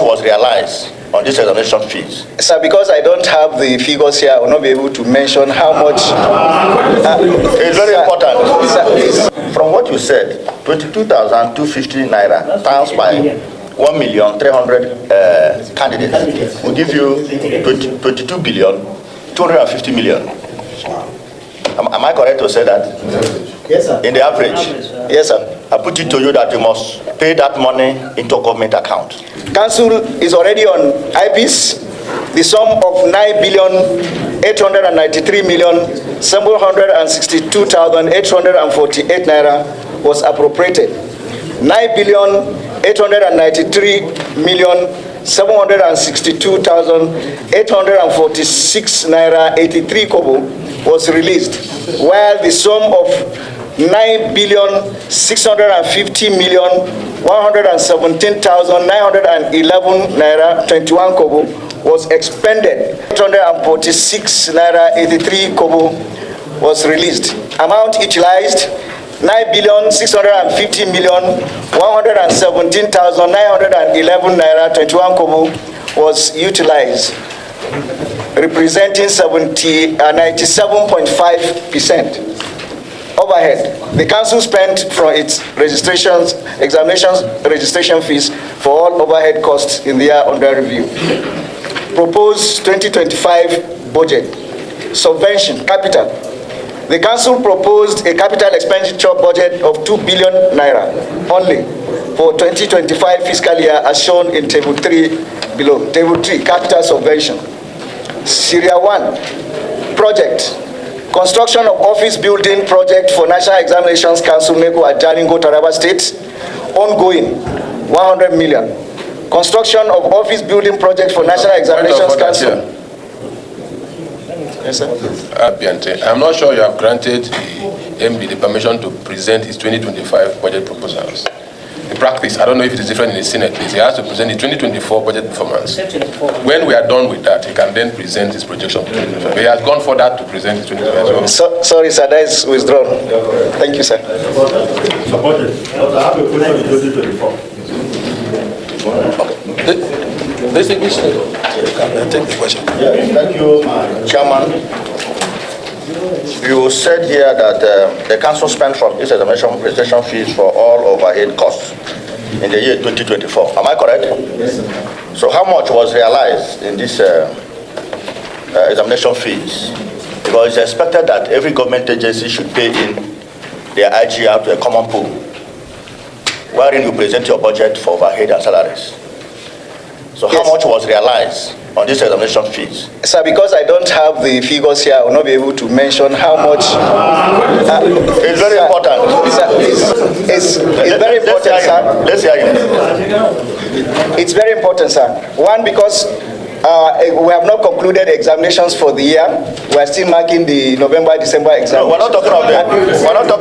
much was realized on this examination fees? Sir, because I don't have the figures here, I will not be able to mention how much. It's very important. From what you said, 22,250 Naira times by 1,300,000 candidates will give you 22,250 million. Am I correct to say that? Yes, sir. In the average? Yes, sir. I put it to you that you must pay that money into a government account. Council is already on IPs. The sum of 9,893,762,848 Naira was appropriated. 9,893,762,846 Naira 83 kobo was released, while the sum of 9,650,117,911 Naira 21 kobo was expended. 846 Naira 83 kobo was released. Amount utilized 9,650,117,911 Naira 21 kobo was utilized, representing 97.5%. Overhead. The council spent from its registrations, examinations, registration fees for all overhead costs in the year under review. Proposed 2025 budget. Subvention, capital. The council proposed a capital expenditure budget of 2 billion Naira only for 2025 fiscal year as shown in table 3 below. Table 3, capital subvention. Syria 1, project. Construction of office building project for National Examinations Council, NECO at Jalingo, Taraba State, ongoing, 100 million. Construction of office building project for National Examinations Council. Yes, sir. I'm not sure you have granted the MD the permission to present his 2025 budget proposals. In practice, I don't know if it is different in the Senate, he has to present the 2024 budget performance. When we are done with that, he can then present his projection. But he has gone for that to present his 2025. Sorry, sir, that is withdrawn. Thank you, sir. Supported. I have a question in 2024. Take the question. Yes, thank you, Chairman. You said here that the council spent from this examination registration fees for all overhead costs in the year 2024. Am I correct? Yes, sir. So how much was realized in this examination fees? Because it's expected that every government agency should pay in their IGR to a common pool, wherein you present your budget for overhead and salaries. So how much was realized on this examination fees? Sir, because I don't have the figures here, I will not be able to mention how much. It's very important. It's very important, sir. Let's hear you. It's very important, sir. One, because we have not concluded examinations for the year. We are still marking the November-December exam. No, we're not talking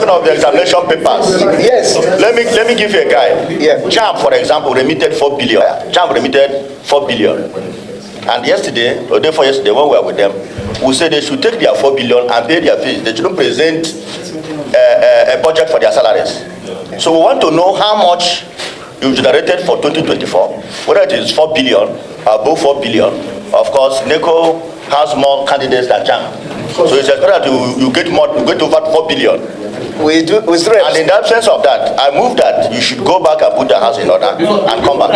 of the examination papers. Yes. Let me give you a guide. Yeah. JAMB, for example, remitted 4 billion. JAMB remitted 4 billion. And yesterday, or day before yesterday, when we were with them, we said they should take their 4 billion and pay their fees. They shouldn't present a budget for their salaries. So we want to know how much you generated for 2024, whether it is 4 billion, above 4 billion. Of course, NECO has more candidates than JAMB. So it's expected that you get over 4 billion. We do. And in the absence of that, I move that you should go back and put the house in order and come back.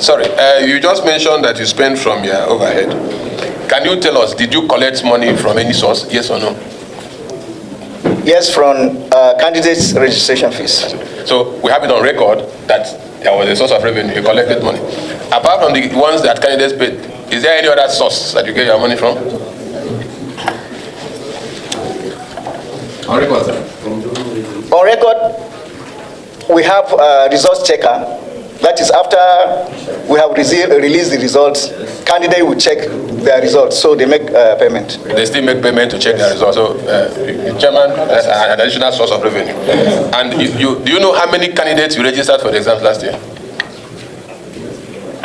Sorry, you just mentioned that you spent from your overhead. Can you tell us, did you collect money from any source, yes or no? Yes, from candidates' registration fees. So we have it on record that there was a source of revenue, you collected money. Apart from the ones that candidates paid, is there any other source that you get your money from? On record, sir. On record, we have a results checker. That is after we have released the results, candidate will check their results, so they make payment. They still make payment to check their results. So, Chairman, that's an additional source of revenue. And do you know how many candidates you registered for the exams last year?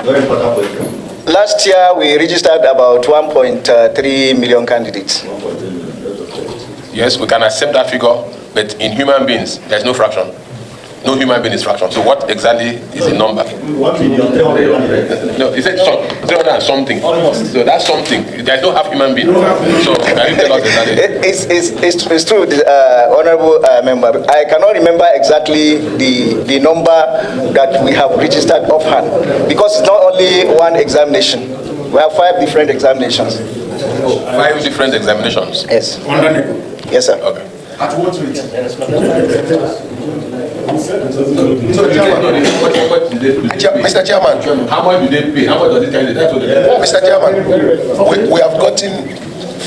Very important question. Last year, we registered about 1.3 million candidates. Yes, we can accept that figure, but in human beings, there's no fraction. No human being is fraction. So what exactly is the number? 1,300,000. No, he said 300 and something. Almost. So that's something. There's no half human being. So can you tell us exactly? It's true, honorable member. I cannot remember exactly the number that we have registered offhand, because it's not only one examination. We have 5 different examinations. 5 different examinations. Yes. Under NECO. Yes, sir. Okay. At what rate? Mr. Chairman, How much do they pay? How much does it tell you? That's what they pay. Mr. Chairman, we have gotten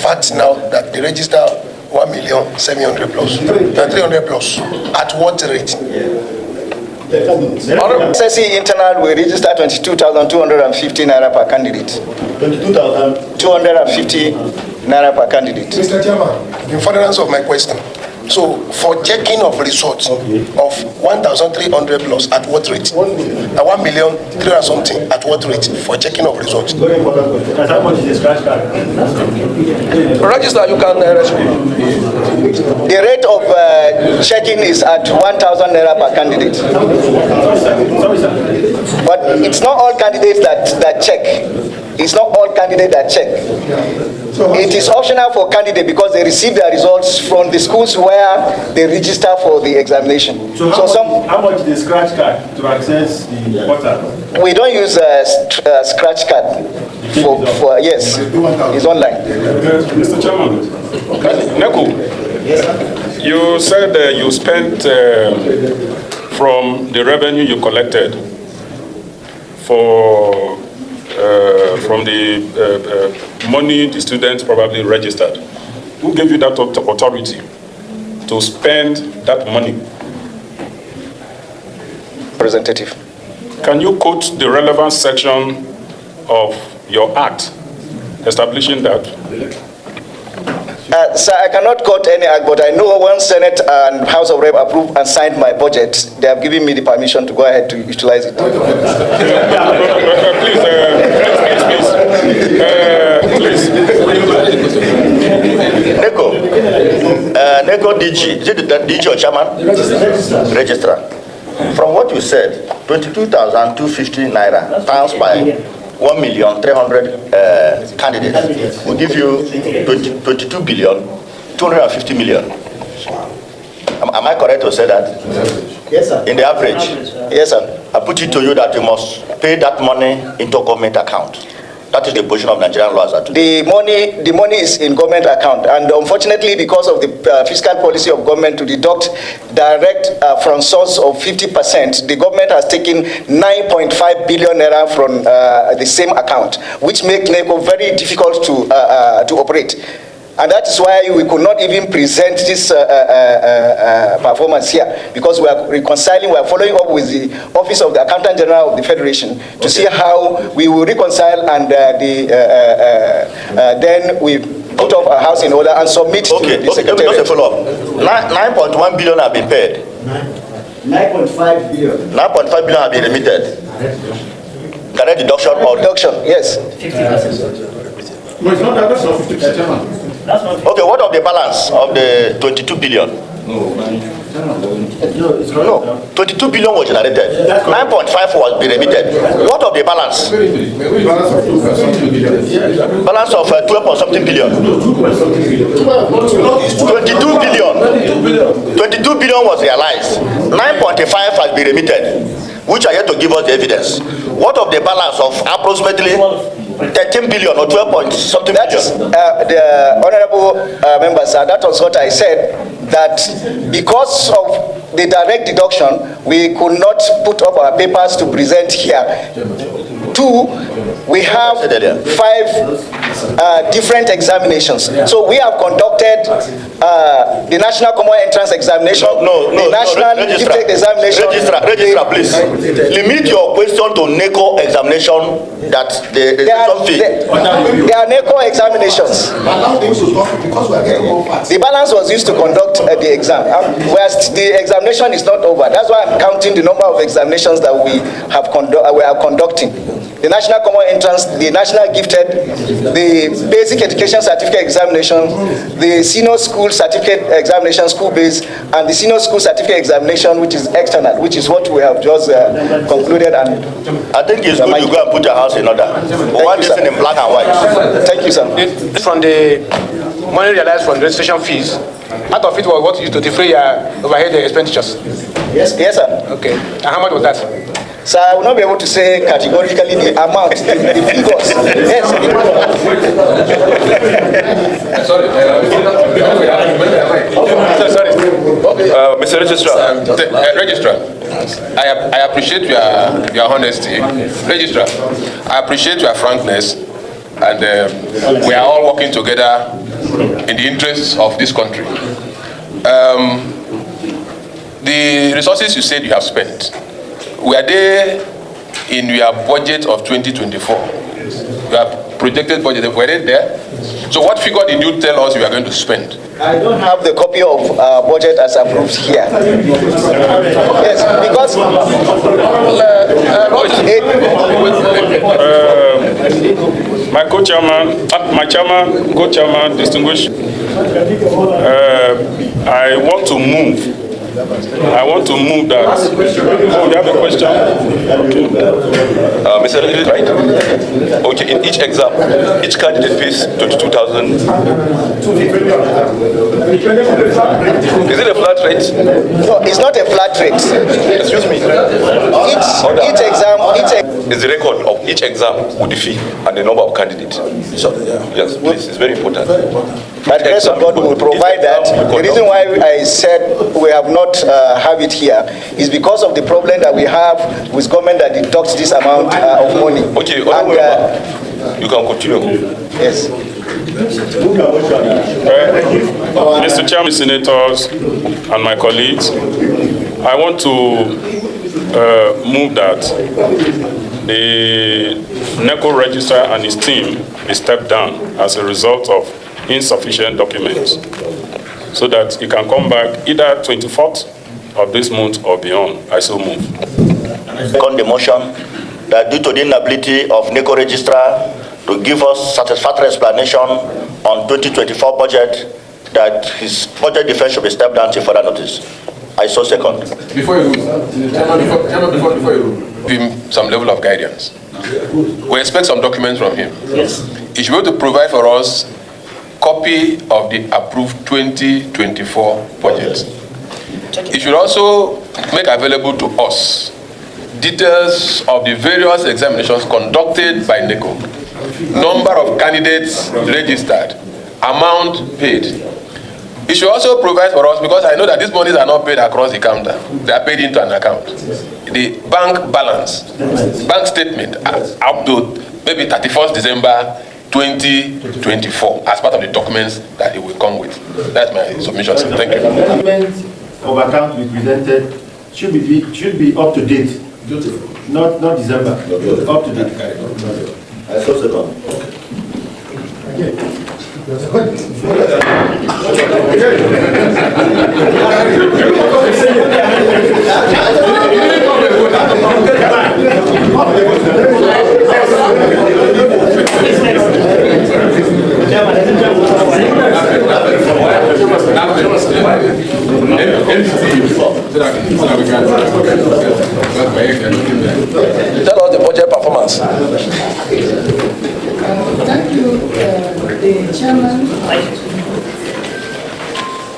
facts now that the register 1,700,000 plus, 300 plus. At what rate? SSC internal, we register 22,250 naira per candidate. 22,000. 250 naira per candidate. Mr. Chairman, in furtherance of my question, so for checking of results of 1,300 plus, at what rate? 1,300,000 something, at what rate for checking of results? Very important question. That's how much is the scratch card? Register, you can respond. The rate of checking is at 1,000 naira per candidate. Sorry, sir. But it's not all candidates that check. It's not all candidates that check. It is optional for candidates because they receive their results from the schools where they register for the examination. So how much is the scratch card to access the portal? We don't use a scratch card. Yes, it's online. Mr. Chairman, NECO, you said you spent from the revenue you collected from the money the students probably registered. Who gave you that authority to spend that money? Representative. Can you quote the relevant section of your act establishing that? Sir, I cannot quote any act, but I know when Senate and House of Rep approved and signed my budget, they have given me the permission to go ahead to utilize it. Please. NECO DG, is it the DG or chairman? Registrar. From what you said, 22,250 naira times by 1,300,000 candidates will give you 22,250 million. Am I correct to say that? Yes, sir. In the average? Yes, sir. I put it to you that you must pay that money into government account. That is the position of Nigerian laws. The money is in government account, and unfortunately, because of the fiscal policy of government to deduct direct from source of 50%, the government has taken 9.5 billion naira from the same account, which makes NECO very difficult to operate. And that is why we could not even present this performance here, because we are reconciling, we are following up with the Office of the Accountant General of the Federation to see how we will reconcile, and then we put up our house in order and submit to the Secretary. Just a follow-up. 9.1 billion have been paid. 9.5 billion. 9.5 billion have been remitted. Direct deduction or Deduction, yes. 50%. No, it's not that. That's not 50%, chairman. That's not 50%. Okay, what of the balance of the 22 billion? No, it's correct. No, 22 billion was generated. 9.5 was be remitted. What of the balance? Balance of 2.something billion. Balance of 12 point something billion. 22 billion. 22 billion was realized. 9.5 has been remitted, which are yet to give us the evidence. What of the balance of approximately 13 billion or 12 point something That billion? is, the honorable members, that was what I said, that because of the direct deduction, we could not put up our papers to present here. 2, we have 5 different examinations. So we have conducted the National Common Entrance Examination, the National Gifted Examination. Registrar, please. Limit your question to NECO examination that the There are NECO examinations. The balance was used to conduct the exam. Whereas the examination is not over. That's why I'm counting the number of examinations that we are conducting. The National Common Entrance, the National Gifted, the Basic Education Certificate Examination, the Senior School school certificate examination, school-based, and the senior school certificate examination, which is external, which is what we have just concluded. And I think it's good you go and put your house in order. One is in black and white. Thank you, sir. From the money realized from the registration fees, out of it was what you used to defray your overhead expenditures? Yes, sir. Okay. And how much was that? So I will not be able to say categorically the amount, the figures. Yes. Sorry. Mr. Registrar. Registrar, I appreciate your honesty. Registrar, I appreciate your frankness, and we are all working together in the interests of this country. The resources you said you have spent, were they in your budget of 2024? Your projected budget, were they there? So what figure did you tell us you are going to spend? I don't have the copy of budget as approved here. Yes, because My co-chairman, my chairman, co-chairman, distinguished, I want to move that. Oh, you have a question? Okay. Mr. Registrar, right? Okay, in each exam, each candidate pays 22,000. Is it a flat rate? no, it's not a flat rate. Excuse me. Each exam, Is the record of each exam with the fee and the number of candidates. So, yes, please, it's very important. by the grace of God, we will provide that. The reason why I said we have not have it here is because of the problem that we have with government that deducts this amount of money. Okay, you can continue. Yes. Mr. Chairman, senators, and my colleagues, I want to move that the NECO Registrar and his team be stepped down as a result of insufficient documents, so that he can come back either 24th of this month or beyond. I so move. On the motion that due to the inability of NECO Registrar to give us satisfactory explanation on 2024 budget, that his budget defense should be stepped down till further notice. I so second. Before you give him some level of guidance, we expect some documents from him. Yes. He should be able to provide for us copy of the approved 2024 budget. He should also make available to us details of the various examinations conducted by NECO, number of candidates registered, amount paid. He should also provide for us, because I know that these monies are not paid across the counter. They are paid into an account. The bank balance, bank statement up to maybe 31st December 2024 as part of the documents that it will come with. That's my submission, sir. Thank you. Of account we presented should be up to date, not December, up to date. I so second. Tell us the budget performance. Thank you,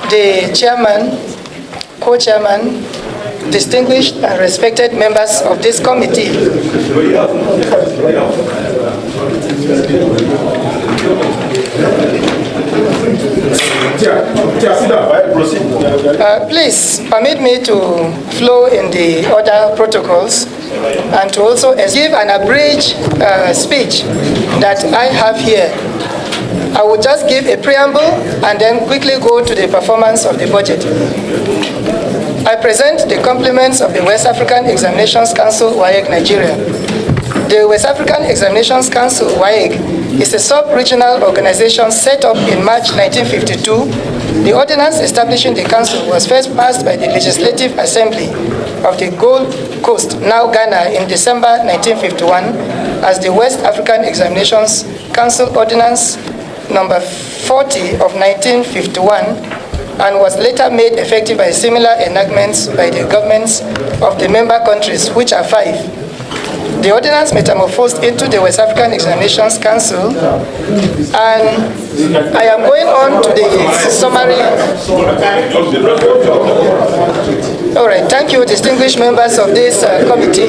the chairman, co-chairman, distinguished and respected members of this committee. Please permit me to flow in the other protocols and to also give an abridged speech that I have here. I will just give a preamble and then quickly go to the performance of the budget. I present the compliments of the West African Examinations Council, WAEC, Nigeria. The West African Examinations Council, WAEC, is a sub-regional organization set up in March 1952. The ordinance establishing the council was first passed by the Legislative Assembly of the Gold Coast, now Ghana, in December 1951 as the West African Examinations Council Ordinance number 40 of 1951, and was later made effective by similar enactments by the governments of the member countries, which are 5. The ordinance metamorphosed into the West African Examinations Council, and I am going on to the summary. All right, thank you, distinguished members of this committee.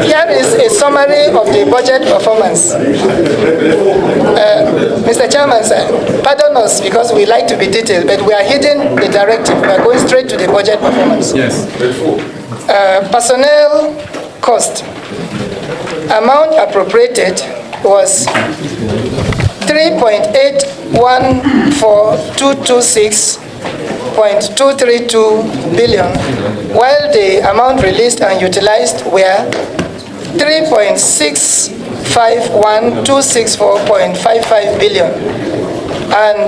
Here is a summary of the budget performance. Mr. Chairman, sir, pardon us because we like to be detailed, but we are hitting the directive. We are going straight to the budget performance. Yes. Personnel cost. Amount appropriated was 3.814226.232 billion, while the amount released and utilized were 3.651264.55 billion and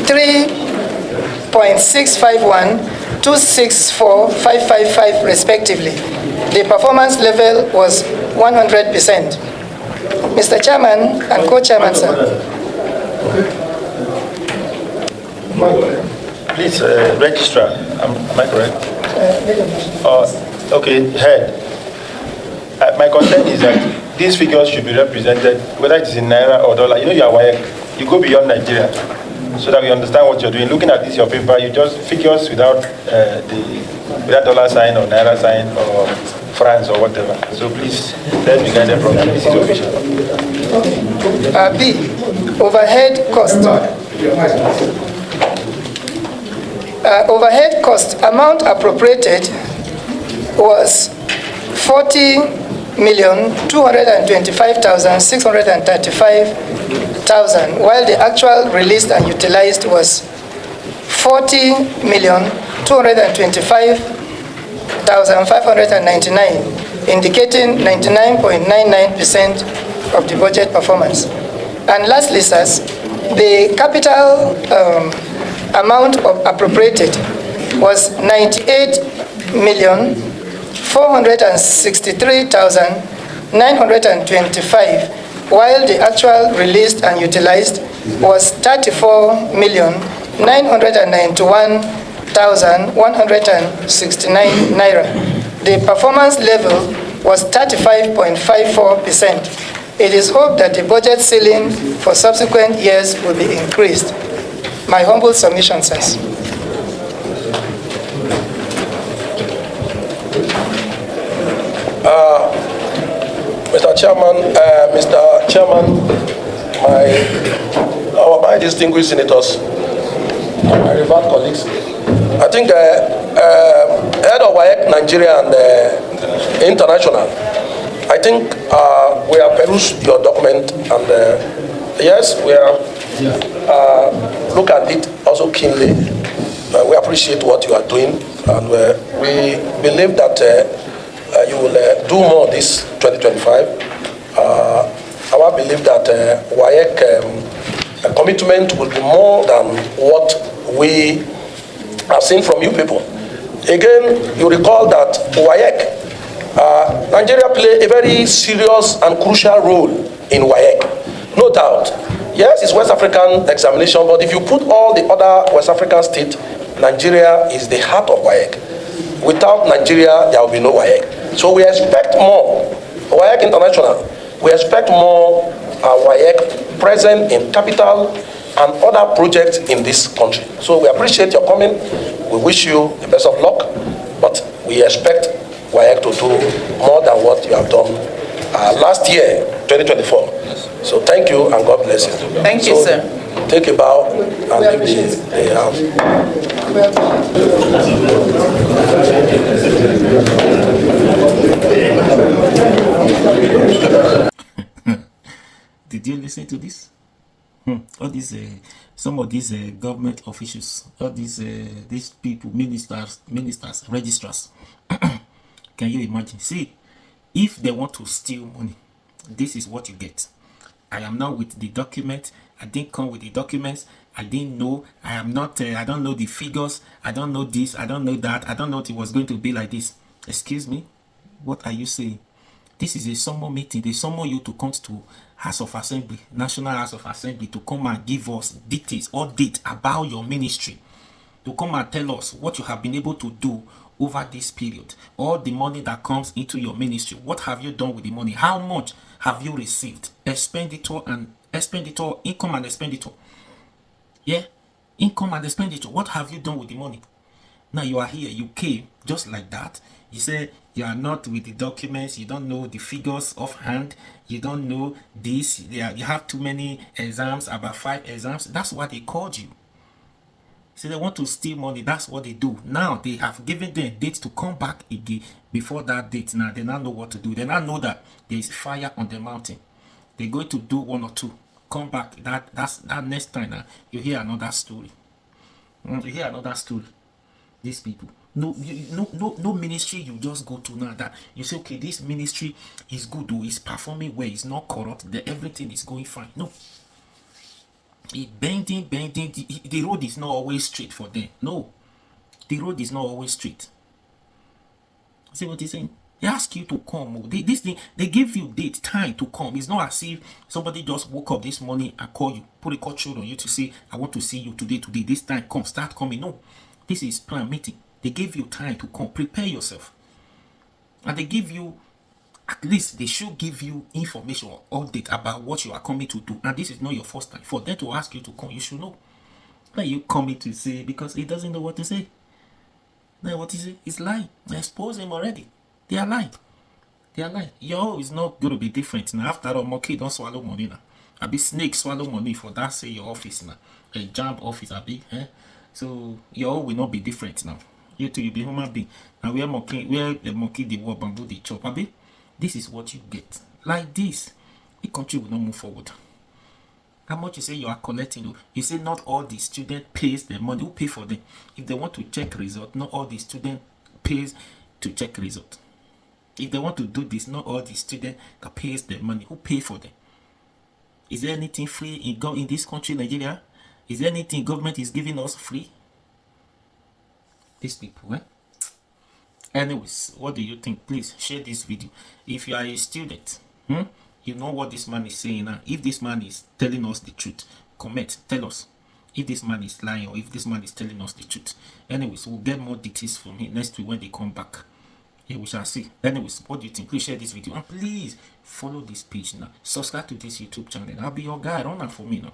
3.651264.555 respectively. The performance level was 100%. Mr. Chairman and Co-Chairman, sir. Please, Registrar, am I correct? Okay, Head. My concern is that these figures should be represented, whether it is in Naira or dollar. You know you are WAEC. You go beyond Nigeria so that we understand what you're doing. Looking at this, your paper, you just figures without without dollar sign or Naira sign or France or whatever. So please, let's be guided from that. This is official. B, overhead cost. Overhead cost amount appropriated was 40,225,635,000, while the actual released and utilized was 40,225,599, indicating 99.99% of the budget performance. And lastly, sirs, the capital amount appropriated was 98,463,925, while the actual released and utilized was 34,991,169 Naira. The performance level was 35.54%. It is hoped that the budget ceiling for subsequent years will be increased. My humble submission, sirs. Mr. Chairman, my distinguished senators, my revered colleagues, I think head of WAEC Nigeria and international, I think we have perused your document, and yes, we have looked at it also keenly. We appreciate what you are doing, and we believe that you will do more this 2025. Our belief that WAEC commitment will be more than what we have seen from you people. Again, you recall that WAEC, Nigeria play a very serious and crucial role in WAEC, no doubt. Yes, it's West African examination, but if you put all the other West African states, Nigeria is the heart of WAEC. Without Nigeria, there will be no WAEC. So we expect more. WAEC International, we expect more WAEC present in capital and other projects in this country. So we appreciate your coming. We wish you the best of luck, but we expect WAEC to do more than what you have done last year, 2024. So thank you and God bless you. Thank you, sir. Take a bow and leave the house. Did you listen to this? All these, some of these government officials, all these people, ministers, registrars. Can you imagine? See, if they want to steal money, this is what you get. I am not with the document. I didn't come with the documents. I didn't know. I am not. I don't know the figures. I don't know this. I don't know that. I don't know it was going to be like this. Excuse me. What are you saying? This is a summon meeting. They summon you to come to House of Assembly, National House of Assembly, to come and give us details, update about your ministry, to come and tell us what you have been able to do over this period, all the money that comes into your ministry. What have you done with the money? How much have you received? Expenditure, income and expenditure. Yeah, income and expenditure. What have you done with the money? Now you are here, you came just like that. You say you are not with the documents, you don't know the figures offhand, you don't know this, you have too many exams, about 5 exams. That's what they called you. So they want to steal money. That's what they do. Now they have given them a date to come back again. Before that date, now they now know what to do. They now know that there is fire on the mountain. They're going to do 1 or 2. Come back. That next time now you hear another story. You hear another story. These people. No ministry you just go to now that you say, okay, this ministry is good, or is performing well, it's not corrupt, everything is going fine. No. Bending, the road is not always straight for them. No, the road is not always straight. See what he's saying? They ask you to come. This thing, they give you date, time to come. It's not as if somebody just woke up this morning and call you, put a call through on you to say, I want to see you today. This time, come, start coming. No, this is plan meeting. They give you time to come. Prepare yourself, and they give you. At least they should give you information or update about what you are coming to do. And this is not your first time. For them to ask you to come, you should know. Like you coming to say, because he doesn't know what to say. Now what is it? It's lying. They expose him already. They are lying. They are lying. Yo, it's not going to be different. Now after all, monkey don't swallow money now. I be snake swallow money for that, say your office now. A jam office, I be. So your will not be different now. You too, you be human being. Now where the monkey the war bamboo the chop, I be. This is what you get. Like this, the country will not move forward. How much you say you are collecting? You say not all the student pays the money. Who pay for them? If they want to check result, not all the student pays to check result. If they want to do this, not all the student that pays the money. Who pay for them? Is there anything free in this country, Nigeria? Is there anything government is giving us free? These people, Anyways, what do you think? Please share this video. If you are a student, you know what this man is saying now. If this man is telling us the truth, comment, tell us if this man is lying or if this man is telling us the truth. Anyways, we'll get more details from him next week when they come back. Yeah, we shall see. Anyways, what do you think? Please share this video and please follow this page now. Subscribe to this YouTube channel. I'll be your guy. Run out for me now.